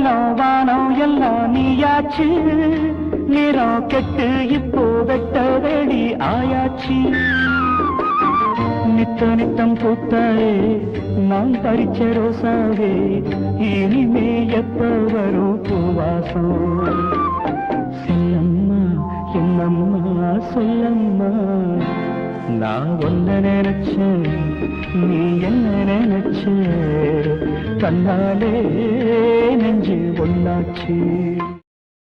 நிலம் வானம் எல்லாம் நீயாச்சு நிறம் கெட்டு இப்போ வெட்ட வேடி ஆயாச்சு நித்த நித்தம் பூத்தாயே நான் பறிச்ச ரோசாவே இனிமே எப்ப வரும் பூவாசம் செல்லம்மா என்னம்மா சொல்லம்மா நான் ஒன்ன நினைச்சேன் நீ என்ன நினைச்ச கண்ணாலே நெஞ்சு ஒன்னாச்சு